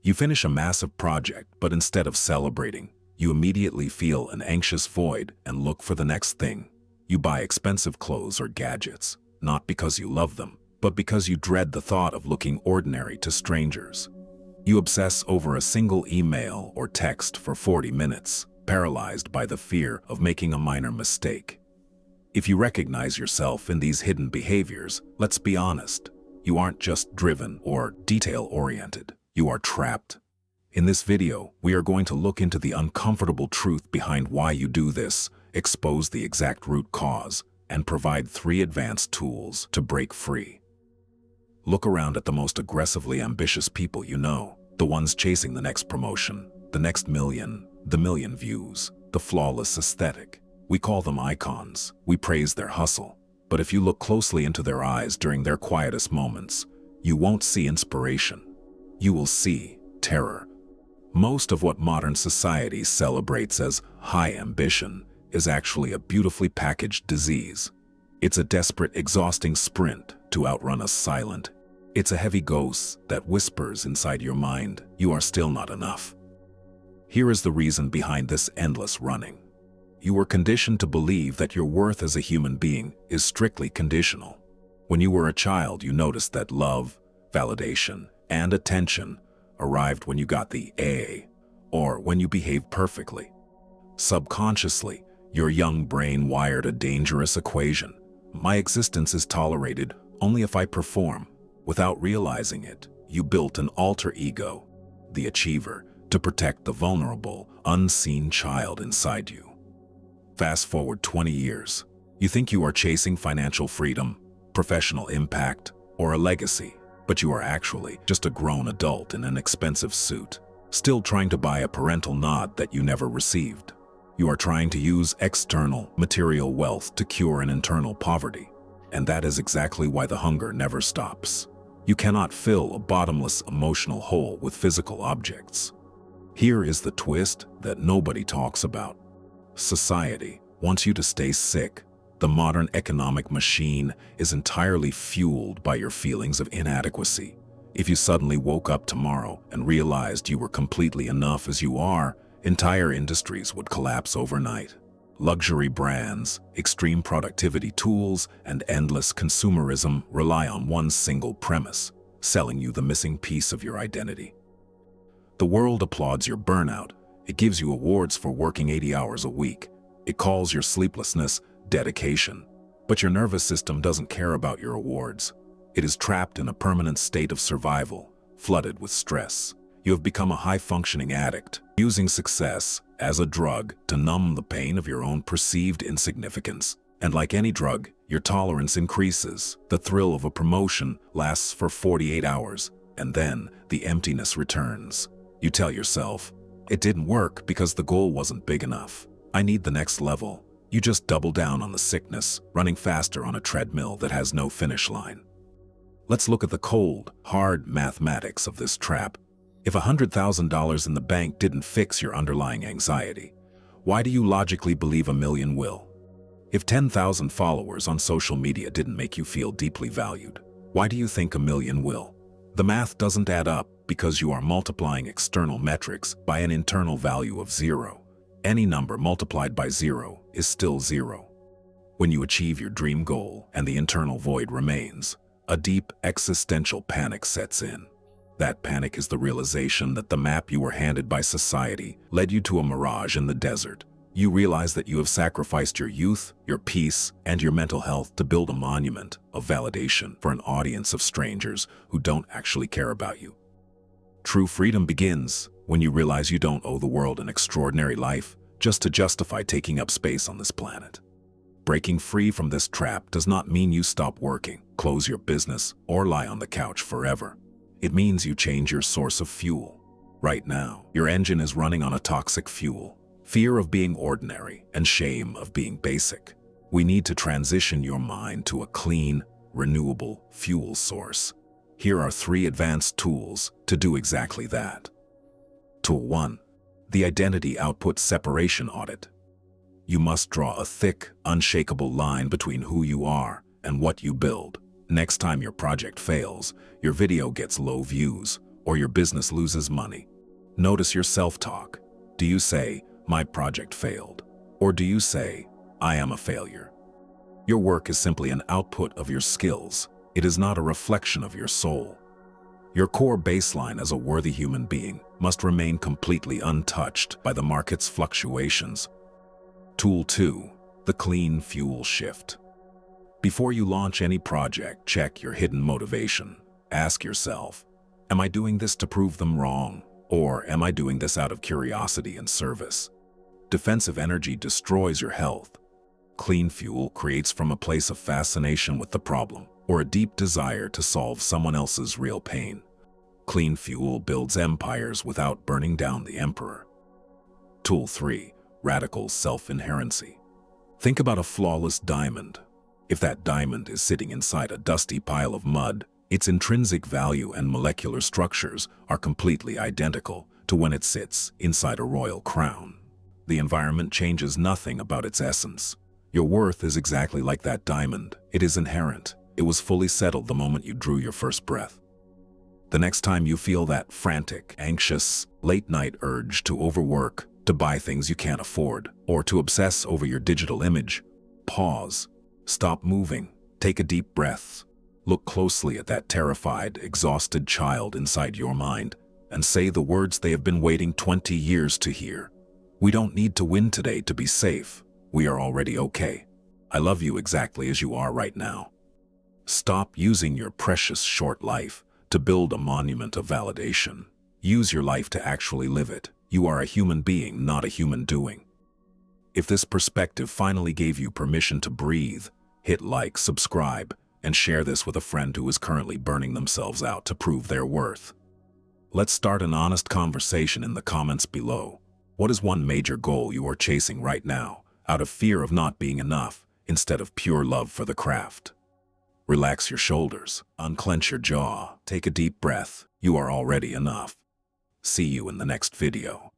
You finish a massive project, but instead of celebrating, you immediately feel an anxious void and look for the next thing. You buy expensive clothes or gadgets, not because you love them, but because you dread the thought of looking ordinary to strangers. You obsess over a single email or text for 40 minutes, paralyzed by the fear of making a minor mistake. If you recognize yourself in these hidden behaviors, let's be honest, you aren't just driven or detail-oriented, you are trapped. In this video, we are going to look into the uncomfortable truth behind why you do this, expose the exact root cause, and provide 3 advanced tools to break free. Look around at the most aggressively ambitious people you know, the ones chasing the next promotion, the next million, the million views, the flawless aesthetic. We call them icons, we praise their hustle. But if you look closely into their eyes during their quietest moments, you won't see inspiration. You will see terror. Most of what modern society celebrates as high ambition is actually a beautifully packaged disease. It's a desperate, exhausting sprint to outrun a silent. It's a heavy ghost that whispers inside your mind, you are still not enough. Here is the reason behind this endless running. You were conditioned to believe that your worth as a human being is strictly conditional. When you were a child, you noticed that love, validation, and attention arrived when you got the A, or when you behaved perfectly. Subconsciously, your young brain wired a dangerous equation. My existence is tolerated only if I perform. Without realizing it, you built an alter ego, the achiever, to protect the vulnerable, unseen child inside you. Fast forward 20 years. You think you are chasing financial freedom, professional impact, or a legacy, but you are actually just a grown adult in an expensive suit, still trying to buy a parental nod that you never received. You are trying to use external, material wealth to cure an internal poverty, and that is exactly why the hunger never stops. You cannot fill a bottomless emotional hole with physical objects. Here is the twist that nobody talks about. Society wants you to stay sick. The modern economic machine is entirely fueled by your feelings of inadequacy. If you suddenly woke up tomorrow and realized you were completely enough as you are, entire industries would collapse overnight. Luxury brands, extreme productivity tools, and endless consumerism rely on one single premise, selling you the missing piece of your identity. The world applauds your burnout. It gives you awards for working 80 hours a week. It calls your sleeplessness dedication. But your nervous system doesn't care about your awards. It is trapped in a permanent state of survival, flooded with stress. You have become a high-functioning addict, using success as a drug to numb the pain of your own perceived insignificance. And like any drug, your tolerance increases. The thrill of a promotion lasts for 48 hours, and then the emptiness returns. You tell yourself, it didn't work because the goal wasn't big enough. I need the next level. You just double down on the sickness, running faster on a treadmill that has no finish line. Let's look at the cold, hard mathematics of this trap. If $100,000 in the bank didn't fix your underlying anxiety, why do you logically believe $1 million will? If 10,000 followers on social media didn't make you feel deeply valued, why do you think $1 million will? The math doesn't add up because you are multiplying external metrics by an internal value of 0. Any number multiplied by 0 is still 0. When you achieve your dream goal and the internal void remains, a deep existential panic sets in. That panic is the realization that the map you were handed by society led you to a mirage in the desert. You realize that you have sacrificed your youth, your peace, and your mental health to build a monument of validation for an audience of strangers who don't actually care about you. True freedom begins when you realize you don't owe the world an extraordinary life just to justify taking up space on this planet. Breaking free from this trap does not mean you stop working, close your business, or lie on the couch forever. It means you change your source of fuel. Right now, your engine is running on a toxic fuel, fear of being ordinary and shame of being basic. We need to transition your mind to a clean, renewable fuel source. Here are 3 advanced tools to do exactly that. Tool 1. The Identity Output Separation Audit. You must draw a thick, unshakable line between who you are and what you build. Next time your project fails, your video gets low views, or your business loses money. Notice your self-talk. Do you say, "My project failed"? Or do you say, "I am a failure"? Your work is simply an output of your skills. It is not a reflection of your soul. Your core baseline as a worthy human being must remain completely untouched by the market's fluctuations. Tool 2. The clean fuel shift. Before you launch any project, check your hidden motivation. Ask yourself, am I doing this to prove them wrong? Or am I doing this out of curiosity and service? Defensive energy destroys your health. Clean fuel creates from a place of fascination with the problem, or a deep desire to solve someone else's real pain. Clean fuel builds empires without burning down the emperor. Tool 3. Radical self-inherency. Think about a flawless diamond. If that diamond is sitting inside a dusty pile of mud, its intrinsic value and molecular structures are completely identical to when it sits inside a royal crown. The environment changes nothing about its essence. Your worth is exactly like that diamond. It is inherent. It was fully settled the moment you drew your first breath. The next time you feel that frantic, anxious, late-night urge to overwork, to buy things you can't afford, or to obsess over your digital image, pause. Stop moving. Take a deep breath. Look closely at that terrified, exhausted child inside your mind and say the words they have been waiting 20 years to hear. We don't need to win today to be safe. We are already okay. I love you exactly as you are right now. Stop using your precious short life to build a monument of validation. Use your life to actually live it. You are a human being, not a human doing. If this perspective finally gave you permission to breathe, hit like, subscribe, and share this with a friend who is currently burning themselves out to prove their worth. Let's start an honest conversation in the comments below. What is one major goal you are chasing right now, out of fear of not being enough, instead of pure love for the craft? Relax your shoulders, unclench your jaw, take a deep breath. You are already enough. See you in the next video.